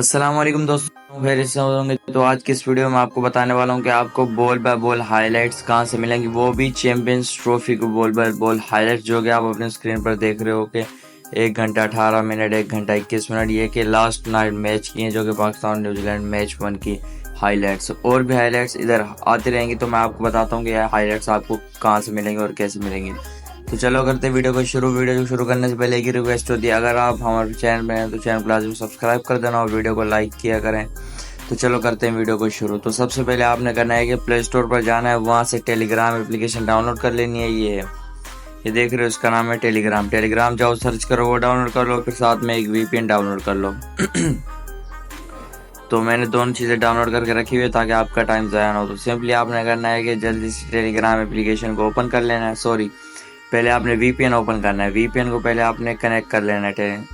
अस्सलाम वालेकुम दोस्तों, खैरियत से होंगे। तो आज की इस वीडियो में आपको बताने वाला हूं कि आपको बॉल बाय बॉल हाइलाइट्स कहां से मिलेंगी, वो भी चैंपियंस ट्रॉफी को बॉल बाय बॉल हाइलाइट्स जो कि आप अपने स्क्रीन पर देख रहे हो कि 1 घंटा 18 मिनट 1 घंटा 21 मिनट ये कि लास्ट नाइट मैच की हैं जो कि पाकिस्तान न्यूजीलैंड मैच 1 की हाइलाइट्स। और भी हाइलाइट्स इधर आती रहेंगी तो मैं आपको बताता हूँ कि यह हाइलाइट्स आपको कहाँ से मिलेंगे और कैसे मिलेंगी। तो चलो करते हैं वीडियो को शुरू। वीडियो को शुरू करने से पहले एक ही रिक्वेस्ट होती है, अगर आप हमारे चैनल में हैं तो चैनल को लाजमी सब्सक्राइब कर देना और वीडियो को लाइक किया करें। तो चलो करते हैं वीडियो को शुरू। तो सबसे पहले आपने करना है कि प्ले स्टोर पर जाना है, वहाँ से टेलीग्राम एप्लीकेशन डाउनलोड कर लेनी है। ये देख रहे हो, इसका नाम है टेलीग्राम। टेलीग्राम जाओ, सर्च करो, वो डाउनलोड कर लो, फिर साथ में एक VPN डाउनलोड कर लो। तो मैंने दोनों चीज़ें डाउनलोड करके रखी हुई है ताकि आपका टाइम ज़ाया ना हो। तो सिंपली आपने करना है कि जल्दी से टेलीग्राम एप्लीकेशन को ओपन कर लेना है। सॉरी, पहले आपने VPN ओपन करना है। VPN को पहले आपने कनेक्ट कर लेना है।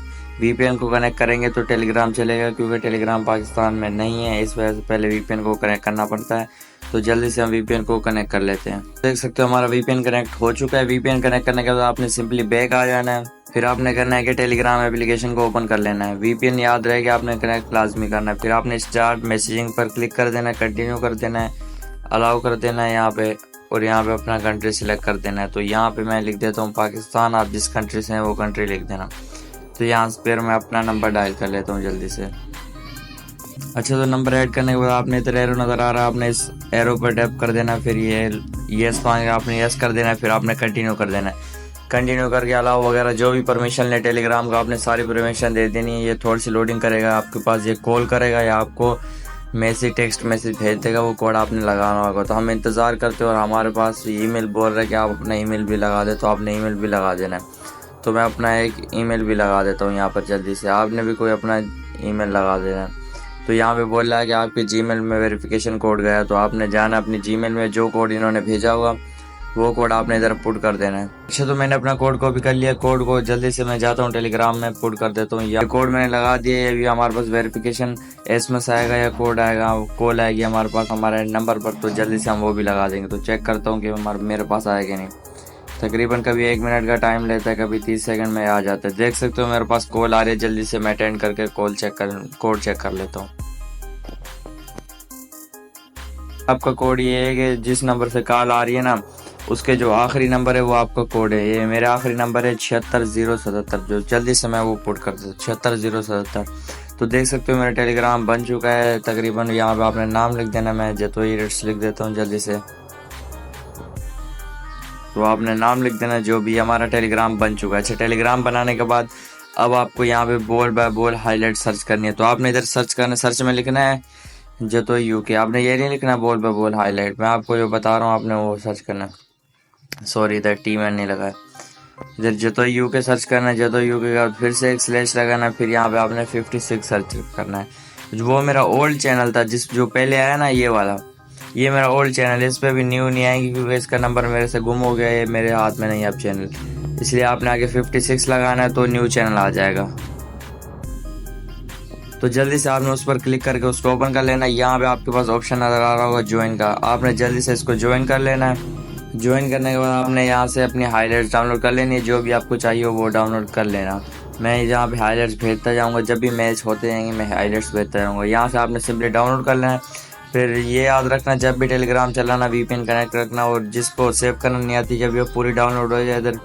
VPN को कनेक्ट करेंगे तो टेलीग्राम चलेगा, क्योंकि टेलीग्राम पाकिस्तान में नहीं है, इस वजह से पहले VPN को कनेक्ट करना पड़ता है। तो जल्दी से हम VPN को कनेक्ट कर लेते हैं। देख सकते हो हमारा VPN कनेक्ट हो चुका है। VPN कनेक्ट करने के बाद आपने सिंपली बैक आ जाना है। फिर आपने करना है कि टेलीग्राम एप्लीकेशन को ओपन कर लेना है। VPN याद रहे कि आपने कनेक्ट लाजमी करना है। फिर आपने स्टार्ट मैसेजिंग पर क्लिक कर देना है, कंटिन्यू कर देना है, अलाउ कर देना है यहाँ पे, और यहाँ पे अपना कंट्री सिलेक्ट कर देना है। तो यहाँ पे मैं लिख देता हूँ पाकिस्तान, आप जिस कंट्री से हैं वो कंट्री लिख देना। तो यहाँ पर मैं अपना नंबर डायल कर लेता हूँ जल्दी से। अच्छा, तो नंबर ऐड करने के बाद आपने इधर एरो नज़र आ रहा है, आपने इस एरो पर टैप कर देना। फिर ये यस मांगेगा, आपने यस कर देना है। फिर आपने कंटिन्यू कर देना है। कंटिन्यू करके अलाउ वगैरह जो भी परमिशन ले टेलीग्राम का आपने सारी परमिशन दे देनी है। ये थोड़ी सी लोडिंग करेगा, आपके पास ये कॉल करेगा या आपको मैसेज टेक्स्ट मैसेज भेज देगा, वो कोड आपने लगाना होगा। तो हम इंतज़ार करते हैं और हमारे पास ईमेल बोल रहा है कि आप अपना ईमेल भी लगा दे, तो आपने ईमेल भी लगा देना है। तो मैं अपना एक ईमेल भी लगा देता हूँ यहाँ पर जल्दी से। आपने भी कोई अपना ईमेल लगा देना है। तो यहाँ पे बोल रहा है कि आपके जीमेल में वेरिफिकेशन कोड गया, तो आपने जाना अपनी जीमेल में, जो कोड इन्होंने भेजा होगा वो कोड आपने इधर पुट कर देना है। अच्छा, तो मैंने अपना कोड कॉपी कर लिया। कोड को जल्दी से मैं जाता हूँ टेलीग्राम में पुट कर देता हूँ। ये कोड मैंने लगा दिया है। अभी हमारे पास वेरिफिकेशन SMS आएगा या कोड आएगा, कॉल आएगी हमारे पास हमारे नंबर पर, तो जल्दी से हम वो भी लगा देंगे। तो चेक करता हूँ कि मेरे पास आएगा नहीं। तकरीबन कभी 1 मिनट का टाइम लेता है, कभी 30 सेकंड में आ जाता है। देख सकते हो मेरे पास कॉल आ रही है, जल्दी से मैं अटेंड करके कोड चेक कर लेता हूँ। आपका कोड ये है कि जिस नंबर से कॉल आ रही है ना, उसके जो आखिरी नंबर है वो आपका कोड है। ये मेरा आखिरी नंबर है 76077, जो जल्दी से मैं वो पुट कर देता हूँ 76077। तो देख सकते हो मेरा टेलीग्राम बन चुका है तकरीबन। यहाँ पे आपने नाम लिख देना, मैं जतोई रेट्स लिख देता हूँ जल्दी से। तो आपने नाम लिख देना, जो भी हमारा टेलीग्राम बन चुका है। अच्छा, टेलीग्राम बनाने के बाद अब आपको यहाँ पे ball by ball highlight search करनी है। तो आपने इधर सर्च करना, सर्च में लिखना है जतोई UK। आपने ये नहीं लिखना बॉल बाय बॉल हाईलाइट, मैं आपको जो बता रहा हूँ आपने वो सर्च करना है। सॉरी, इधर T नहीं लगा है। इधर जतोई UK सर्च करना है। जतोई UK का फिर से एक स्लैश लगाना। फिर यहाँ पे आपने 56 सर्च करना है। वो मेरा ओल्ड चैनल था, जो पहले आया ना, ये वाला, ये मेरा ओल्ड चैनल है। इस पर भी न्यू नहीं आएंगी क्योंकि इसका नंबर मेरे से गुम हो गया है, मेरे हाथ में नहीं अब चैनल, इसलिए आपने आगे 56 लगाना है तो न्यू चैनल आ जाएगा। तो जल्दी से आपने उस पर क्लिक करके उसको ओपन कर लेना है। यहाँ पे आपके पास ऑप्शन नज़र आ रहा होगा ज्वाइन का, आपने जल्दी से इसको ज्वाइन कर लेना है। ज्वाइन करने के बाद आपने यहाँ से अपनी हाइलाइट्स डाउनलोड कर लेनी है, जो भी आपको चाहिए वो डाउनलोड कर लेना। मैं यहाँ पे हाइलाइट्स भेजता जाऊँगा, जब भी मैच होते जाएंगे मैं हाइलाइट्स भेजता जाऊँगा। यहाँ से आपने सिंपली डाउनलोड कर लेना है। फिर ये याद रखना, जब भी टेलीग्राम चलाना VPN कनेक्ट रखना, और जिसको सेव करना नहीं आती, जब ये पूरी डाउनलोड हो जाए, इधर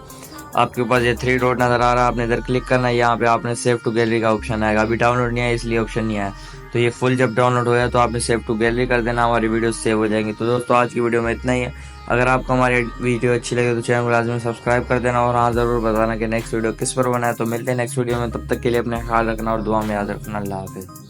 आपके पास ये 3 डॉट नज़र आ रहा है, आपने इधर क्लिक करना है। यहाँ पे आपने सेव टू गैलरी का ऑप्शन आएगा। अभी डाउनलोड नहीं है इसलिए ऑप्शन नहीं आया। तो ये फुल जब डाउनलोड हो जाए तो आपने सेव टू गैलरी कर देना, हमारी वीडियो सेव हो जाएंगी। तो दोस्तों आज की वीडियो में इतना ही है। अगर आपको हमारी वीडियो अच्छी लगे तो चैनल को लाजमी सब्सक्राइब कर देना, और हाँ ज़रूर बताना कि नेक्स्ट वीडियो किस पर बनाए। तो मिलते हैं नेक्स्ट वीडियो में, तब तक के लिए अपने ख्याल रखना और दुआ में याद रखना। अल्लाह हाफिज़।